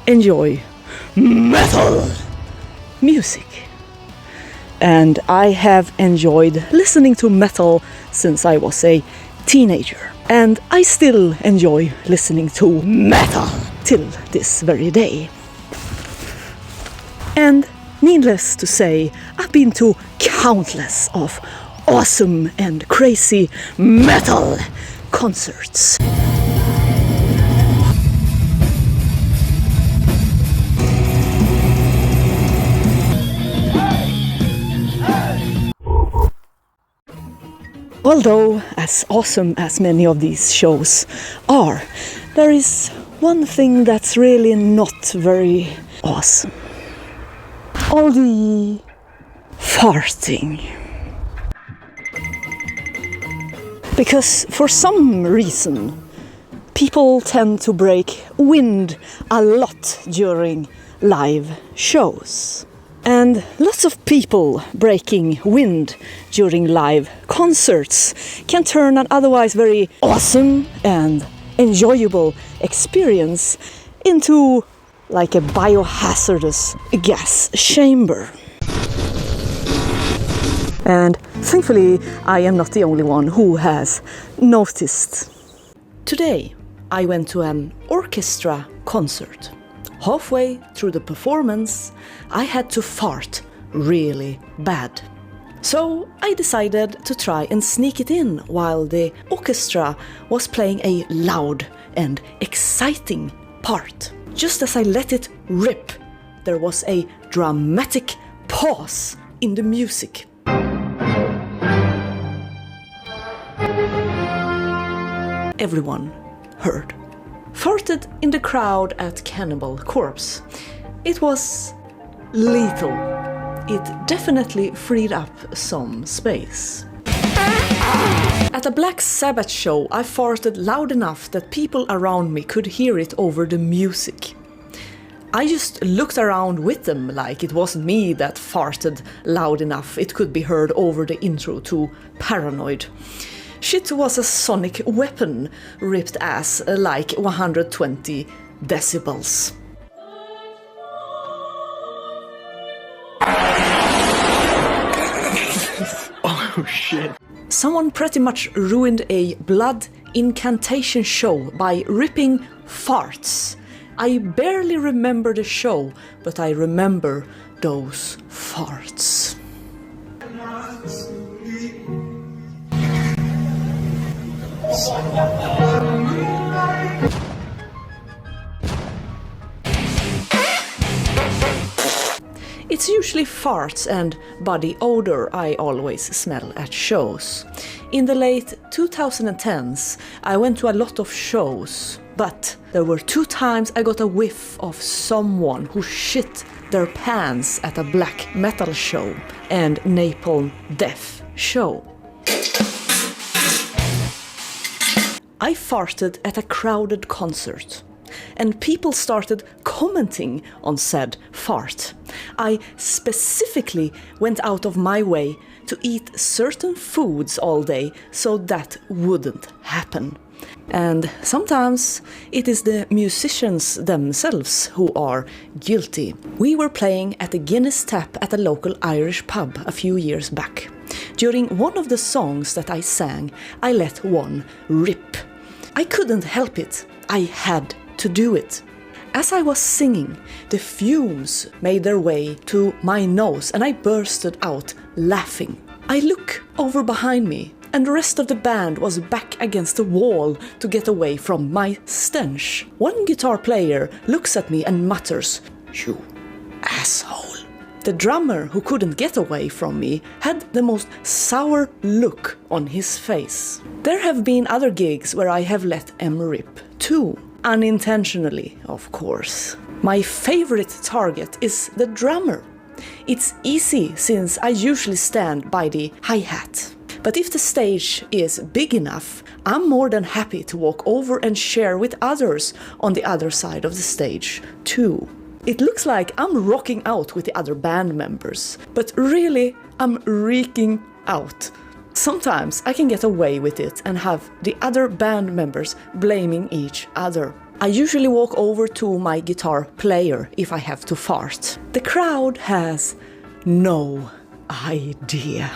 enjoy metal music. And I have enjoyed listening to metal since I was a teenager. And I still enjoy listening to metal till this very day. And needless to say, I've been to countless of awesome and crazy metal concerts. Although, as awesome as many of these shows are, there is one thing that's really not very awesome. All the farting. Because for some reason, people tend to break wind a lot during live shows. And lots of people breaking wind during live concerts can turn an otherwise very awesome and enjoyable experience into like a biohazardous gas chamber. And thankfully, I am not the only one who has noticed. Today, I went to an orchestra concert. Halfway through the performance, I had to fart really bad. So I decided to try and sneak it in while the orchestra was playing a loud and exciting part. Just as I let it rip, there was a dramatic pause in the music. Everyone heard. Farted in the crowd at Cannibal Corpse. It was lethal. It definitely freed up some space. At a Black Sabbath show, I farted loud enough that people around me could hear it over the music. I just looked around with them like it wasn't me that farted loud enough it could be heard over the intro to Paranoid. Shit was a sonic weapon, ripped ass like 120 decibels. Oh shit. Someone pretty much ruined a blood incantation show by ripping farts. I barely remember the show, but I remember those farts. It's usually farts and body odor I always smell at shows. In the late 2010s, I went to a lot of shows, but there were 2 times I got a whiff of someone who shit their pants at a black metal show and Napalm Death show. I farted at a crowded concert, and people started commenting on said fart. I specifically went out of my way to eat certain foods all day so that wouldn't happen. And sometimes it is the musicians themselves who are guilty. We were playing at the Guinness Tap at a local Irish pub a few years back. During one of the songs that I sang, I let one rip. I couldn't help it. I had to do it. As I was singing, the fumes made their way to my nose and I bursted out laughing. I look over behind me and the rest of the band was back against the wall to get away from my stench. One guitar player looks at me and mutters, "You asshole." The drummer, who couldn't get away from me, had the most sour look on his face. There have been other gigs where I have let M rip too. Unintentionally, of course. My favorite target is the drummer. It's easy since I usually stand by the hi-hat. But if the stage is big enough, I'm more than happy to walk over and share with others on the other side of the stage too. It looks like I'm rocking out with the other band members, but really I'm reeking out. Sometimes I can get away with it and have the other band members blaming each other. I usually walk over to my guitar player if I have to fart. The crowd has no idea.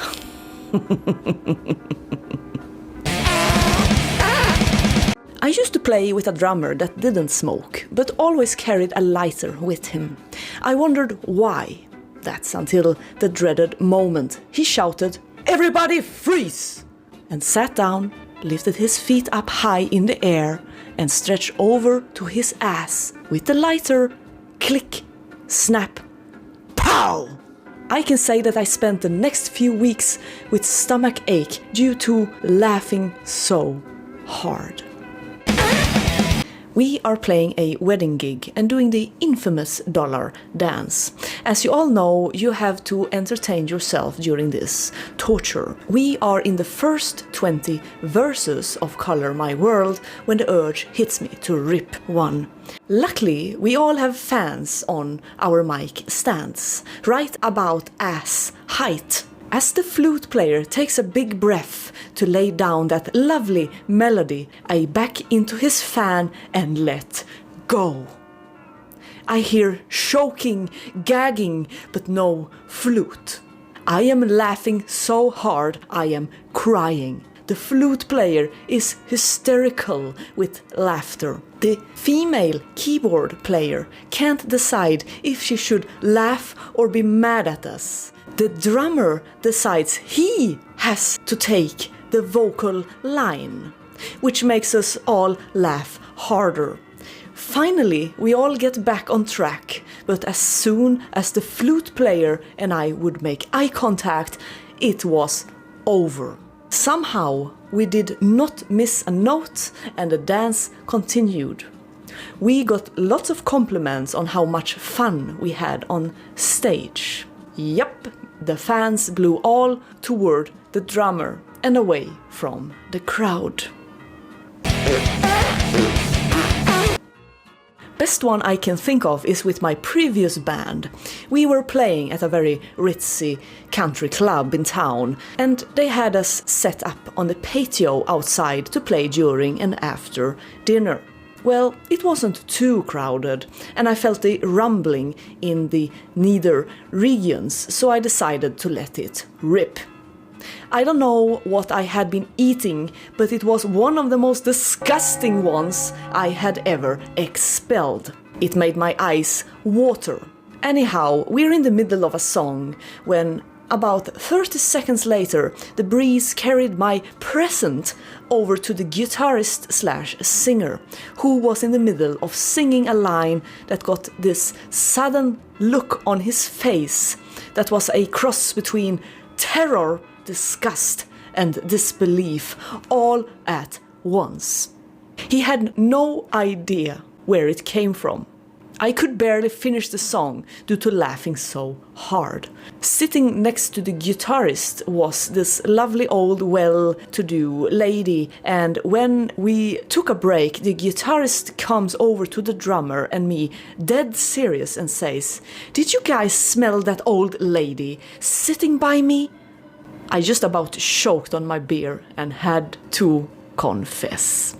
I used to play with a drummer that didn't smoke, but always carried a lighter with him. I wondered why. That's until the dreaded moment he shouted, "Everybody freeze!" and sat down, lifted his feet up high in the air, and stretched over to his ass with the lighter. Click, snap, pow! I can say that I spent the next few weeks with stomach ache due to laughing so hard. We are playing a wedding gig and doing the infamous dollar dance. As you all know, you have to entertain yourself during this torture. We are in the first 20 verses of Color My World when the urge hits me to rip one. Luckily, we all have fans on our mic stands, right about ass height. As the flute player takes a big breath to lay down that lovely melody, I back into his fan and let go. I hear choking, gagging, but no flute. I am laughing so hard I am crying. The flute player is hysterical with laughter. The female keyboard player can't decide if she should laugh or be mad at us. The drummer decides he has to take the vocal line, which makes us all laugh harder. Finally, we all get back on track, but as soon as the flute player and I would make eye contact, it was over. Somehow, we did not miss a note and the dance continued. We got lots of compliments on how much fun we had on stage. Yup, the fans blew all toward the drummer and away from the crowd. Best one I can think of is with my previous band. We were playing at a very ritzy country club in town, and they had us set up on the patio outside to play during and after dinner. Well, it wasn't too crowded, and I felt the rumbling in the nether regions, so I decided to let it rip. I don't know what I had been eating, but it was one of the most disgusting ones I had ever expelled. It made my eyes water. Anyhow, we're in the middle of a song when, about 30 seconds later, the breeze carried my present over to the guitarist/singer, who was in the middle of singing a line that got this sudden look on his face that was a cross between terror, disgust, and disbelief all at once. He had no idea where it came from. I could barely finish the song due to laughing so hard. Sitting next to the guitarist was this lovely old well-to-do lady, and when we took a break, the guitarist comes over to the drummer and me, dead serious, and says, "Did you guys smell that old lady sitting by me?" I just about choked on my beer and had to confess.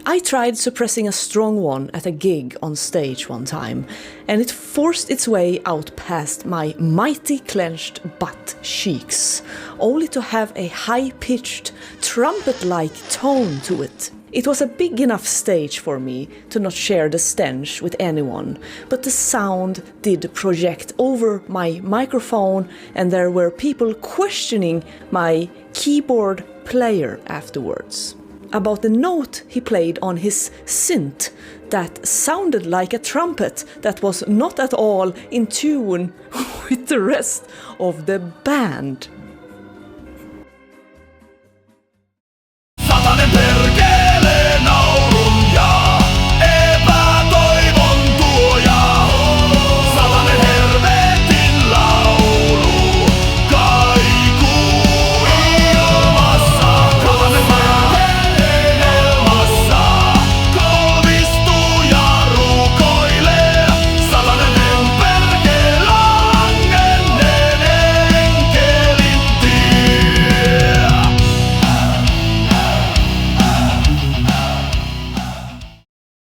I tried suppressing a strong one at a gig on stage one time, and it forced its way out past my mighty clenched butt cheeks, only to have a high-pitched, trumpet-like tone to it. It was a big enough stage for me to not share the stench with anyone, but the sound did project over my microphone, and there were people questioning my keyboard player afterwards about the note he played on his synth that sounded like a trumpet that was not at all in tune with the rest of the band.